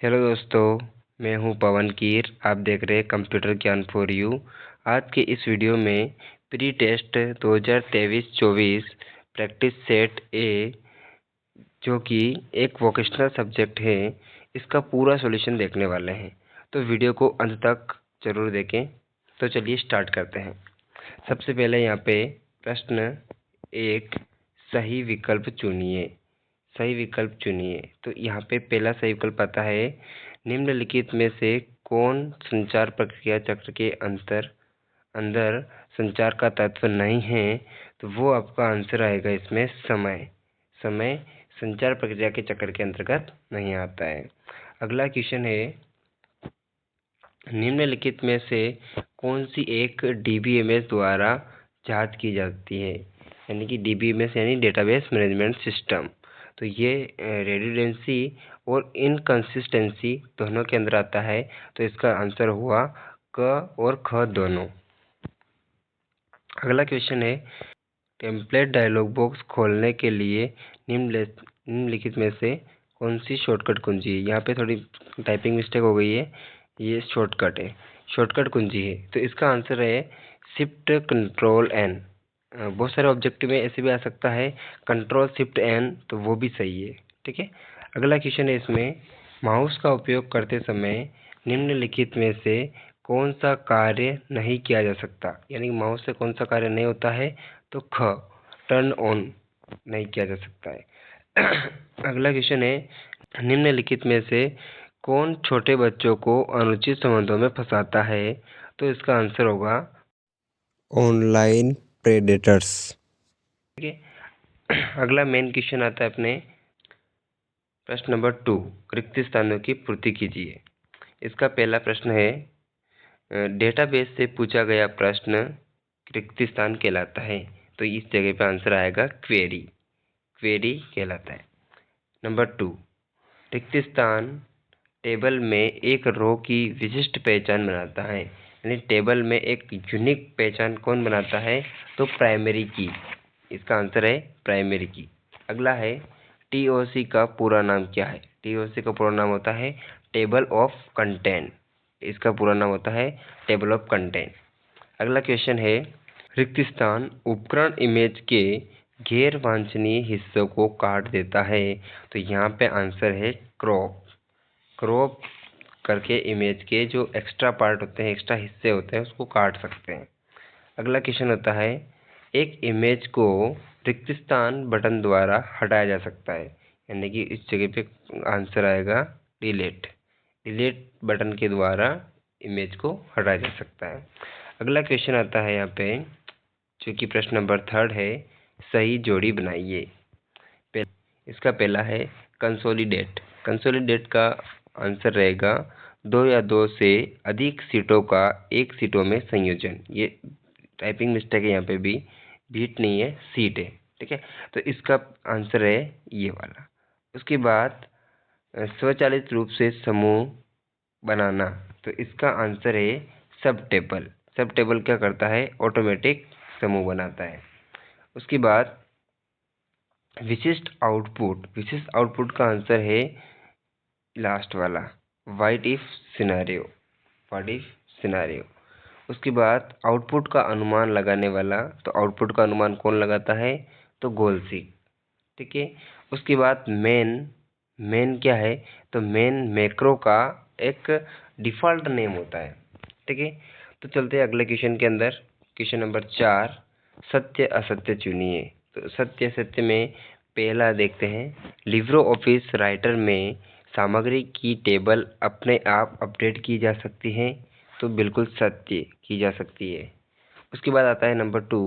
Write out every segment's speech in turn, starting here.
Hello दोस्तों, मैं हूं पवन कीर। आप देख रहे हैं कंप्यूटर ज्ञान फॉर यू। आज के इस वीडियो में pre test 2023-24 practice set A, जो कि एक वोकेशनल सब्जेक्ट है, इसका पूरा सॉल्यूशन देखने वाले हैं। तो वीडियो को अंत तक ज़रूर देखें। तो चलिए स्टार्ट करते हैं। सबसे पहले यहाँ पे प्रश्न एक, सही विकल्प चुनिए। सही विकल्प चुनिए। तो यहाँ पे पहला सही विकल्प आता है, निम्नलिखित में से कौन संचार प्रक्रिया चक्र के अंदर संचार का तत्व नहीं है। तो वो आपका आंसर आएगा इसमें समय। समय संचार प्रक्रिया के चक्र के अंतर्गत नहीं आता है। अगला क्वेश्चन है, निम्नलिखित में से कौन सी एक डीबीएमएस द्वारा जांच की जाती है। यानी कि डीबीएमएस यानी डेटाबेस मैनेजमेंट सिस्टम। तो ये रेडंडेंसी और इनकंसिस्टेंसी दोनों के अंदर आता है। तो इसका आंसर हुआ क और ख दोनों। अगला क्वेश्चन है, टेम्पलेट डायलॉग बॉक्स खोलने के लिए निम्नलिखित में से कौन सी शॉर्टकट कुंजी है। यहाँ पे थोड़ी टाइपिंग मिस्टेक हो गई है, ये शॉर्टकट है, शॉर्टकट कुंजी है। तो इसका आंसर है शिफ्ट कंट्रोल एन। बहुत सारे ऑब्जेक्टिव में ऐसे भी आ सकता है कंट्रोल शिफ्ट एन, तो वो भी सही है। ठीक है। अगला क्वेश्चन है, इसमें माउस का उपयोग करते समय निम्नलिखित में से कौन सा कार्य नहीं किया जा सकता। यानी माउस से कौन सा कार्य नहीं होता है। तो ख, टर्न ऑन नहीं किया जा सकता है। अगला क्वेश्चन है, निम्नलिखित में से कौन छोटे बच्चों को अनुचित संबंधों में फंसाता है। तो इसका आंसर होगा ऑनलाइन प्रेडेटर्स। ठीक है। अगला मेन क्वेश्चन आता है अपने प्रश्न नंबर 2, रिक्त स्थानों की पूर्ति कीजिए। इसका पहला प्रश्न है, डेटाबेस से पूछा गया प्रश्न रिक्त स्थान कहलाता है। तो इस जगह पे आंसर आएगा क्वेरी। क्वेरी कहलाता है। नंबर 2, रिक्त स्थान टेबल में एक रो की विशिष्ट पहचान बनाता है। यानी टेबल में एक यूनिक पहचान कौन बनाता है। तो प्राइमरी की। इसका आंसर है प्राइमरी की। अगला है, टीओसी का पूरा नाम क्या है। टीओसी का पूरा नाम होता है टेबल ऑफ कंटेंट। इसका पूरा नाम होता है टेबल ऑफ कंटेंट। अगला क्वेश्चन है, रिक्त स्थान उपकरण इमेज के गैर वांछनीय हिस्सों को काट देता है। तो यहाँ पे आंसर है क्रॉप। क्रॉप करके इमेज के जो एक्स्ट्रा पार्ट होते हैं, एक्स्ट्रा हिस्से होते हैं, उसको काट सकते हैं। अगला क्वेश्चन होता है, एक इमेज को रिक्त स्थान बटन द्वारा हटाया जा सकता है। यानी कि इस जगह पे आंसर आएगा डिलीट। डिलीट बटन के द्वारा इमेज को हटाया जा सकता है। अगला क्वेश्चन आता है यहाँ पे, जो कि प्रश्न नंबर 3 है, सही जोड़ी बनाइए। इसका पहला है कंसोलिडेट। कंसोलिडेट का आंसर रहेगा 2 या 2 से अधिक सीटों का एक सीटों में संयोजन। ये टाइपिंग मिस्टेक है, यहाँ पे भी बीट नहीं है, सीट है। ठीक है। तो इसका आंसर है ये वाला। उसके बाद स्वचालित रूप से समूह बनाना। तो इसका आंसर है सब टेबल। सब टेबल क्या करता है, ऑटोमेटिक समूह बनाता है। उसके बाद विशिष्ट आउटपुट। विशिष्ट आउटपुट का आंसर है लास्ट वाला, what if scenario. What if scenario. उसके बाद आउटपुट का अनुमान लगाने वाला। तो आउटपुट का अनुमान कौन लगाता है। तो गोल सी। ठीक है। उसके बाद मेन। मेन क्या है। तो मेन मैक्रो का एक डिफ़ॉल्ट नेम होता है। ठीक है। तो चलते हैं अगले क्वेश्चन के अंदर। क्वेश्चन नंबर 4, सत्य असत्य चुनिए। तो सत्य असत्य में पहला देखते हैं, लिब्रो ऑफिस राइटर में सामग्री की टेबल अपने आप अपडेट की जा सकती है। तो बिल्कुल सत्य, की जा सकती है। उसके बाद आता है नंबर 2,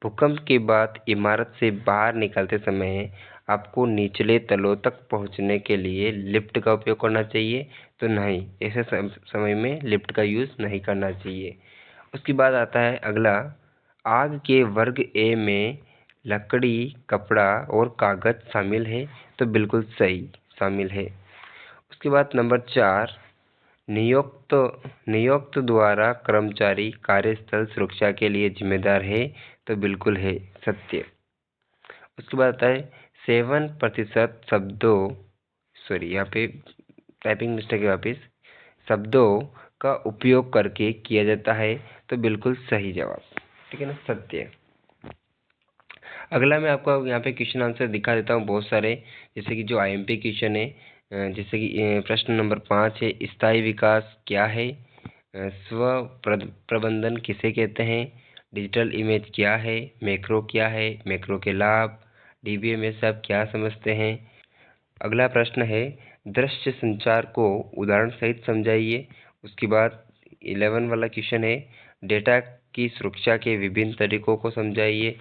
भूकंप के बाद इमारत से बाहर निकलते समय आपको निचले तलों तक पहुंचने के लिए लिफ्ट का उपयोग करना चाहिए। तो नहीं, ऐसे समय में लिफ्ट का यूज़ नहीं करना चाहिए। उसके बाद आता है अगला, आग के वर्ग ए में लकड़ी, कपड़ा और कागज शामिल है। तो बिल्कुल सही, शामिल है। उसके बाद नंबर 4, नियोक्त द्वारा कर्मचारी कार्यस्थल सुरक्षा के लिए जिम्मेदार है। तो बिल्कुल है, सत्य। उसके बाद आता है 7% शब्दों, सॉरी यहाँ पे टाइपिंग मिस्टेक है वापिस, शब्दों का उपयोग करके किया जाता है, तो बिल्कुल सही जवाब, ठीक है ना, सत्य। अगला मैं आपको यहाँ पे क्वेश्चन आंसर दिखा देता हूँ बहुत सारे, जैसे कि जो आईएमपी क्वेश्चन है, जैसे कि प्रश्न नंबर 5 है, स्थायी विकास क्या है, स्व प्रबंधन किसे कहते हैं, डिजिटल इमेज क्या है, मैक्रो क्या है, मैक्रो के लाभ, डीबीएमएस से आप क्या समझते हैं। अगला प्रश्न है, दृश्य संचार को उदाहरण सहित समझाइए। उसके बाद 11 वाला क्वेश्चन है, डेटा की सुरक्षा के विभिन्न तरीकों को समझाइए।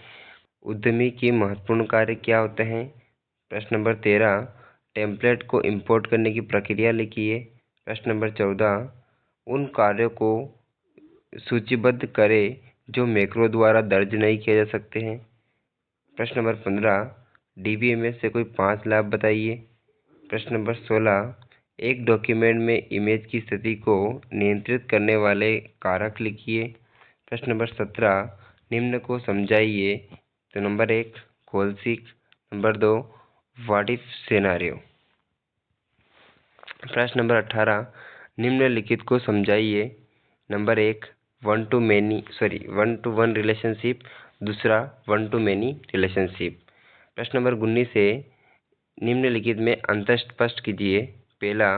उद्यमी के महत्वपूर्ण कार्य क्या होते हैं। प्रश्न नंबर 13, टेम्पलेट को इंपोर्ट करने की प्रक्रिया लिखिए। प्रश्न नंबर 14, उन कार्यों को सूचीबद्ध करें जो मैक्रो द्वारा दर्ज नहीं किए जा सकते हैं। प्रश्न नंबर 15, डीबीएमएस से कोई 5 लाभ बताइए। प्रश्न नंबर 16, एक डॉक्यूमेंट में इमेज की स्थिति को नियंत्रित करने वाले कारक लिखिए। प्रश्न नंबर 17, निम्न को समझाइए। तो नंबर 1 खोलसीक, नंबर 2 व्हाट इफ सिनेरियो। प्रश्न नंबर 18, निम्नलिखित को समझाइए। नंबर 1 1 to 1 रिलेशनशिप, दूसरा 1 to many रिलेशनशिप। प्रश्न नंबर 19 से निम्नलिखित में अंतर स्पष्ट कीजिए। पहला,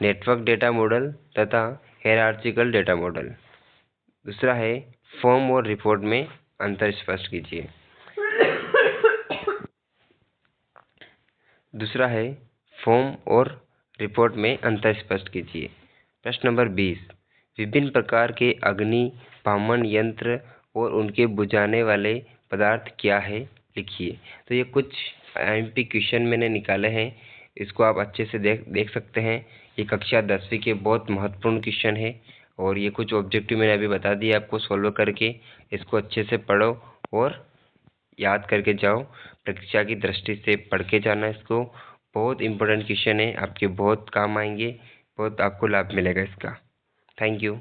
नेटवर्क डेटा मॉडल तथा हायरार्चिकल डेटा मॉडल। दूसरा है फॉर्म और रिपोर्ट में अंतर स्पष्ट कीजिए। दूसरा है फॉर्म और रिपोर्ट में अंतर स्पष्ट कीजिए। प्रश्न नंबर 20, विभिन्न प्रकार के अग्निशमन यंत्र और उनके बुझाने वाले पदार्थ क्या है, लिखिए। तो ये कुछ आईएमपी क्वेश्चन मैंने निकाले हैं, इसको आप अच्छे से देख सकते हैं। ये कक्षा 10वीं के बहुत महत्वपूर्ण क्वेश्चन है, और ये कुछ ऑब्जेक्टिव मैंने अभी बता दिए आपको सॉल्व करके। इसको अच्छे से पढ़ो और याद करके जाओ, परीक्षा की दृष्टि से पढ़ के जाना। इसको बहुत इंपॉर्टेंट क्वेश्चन है, आपके बहुत काम आएंगे, बहुत आपको लाभ मिलेगा इसका। Thank you.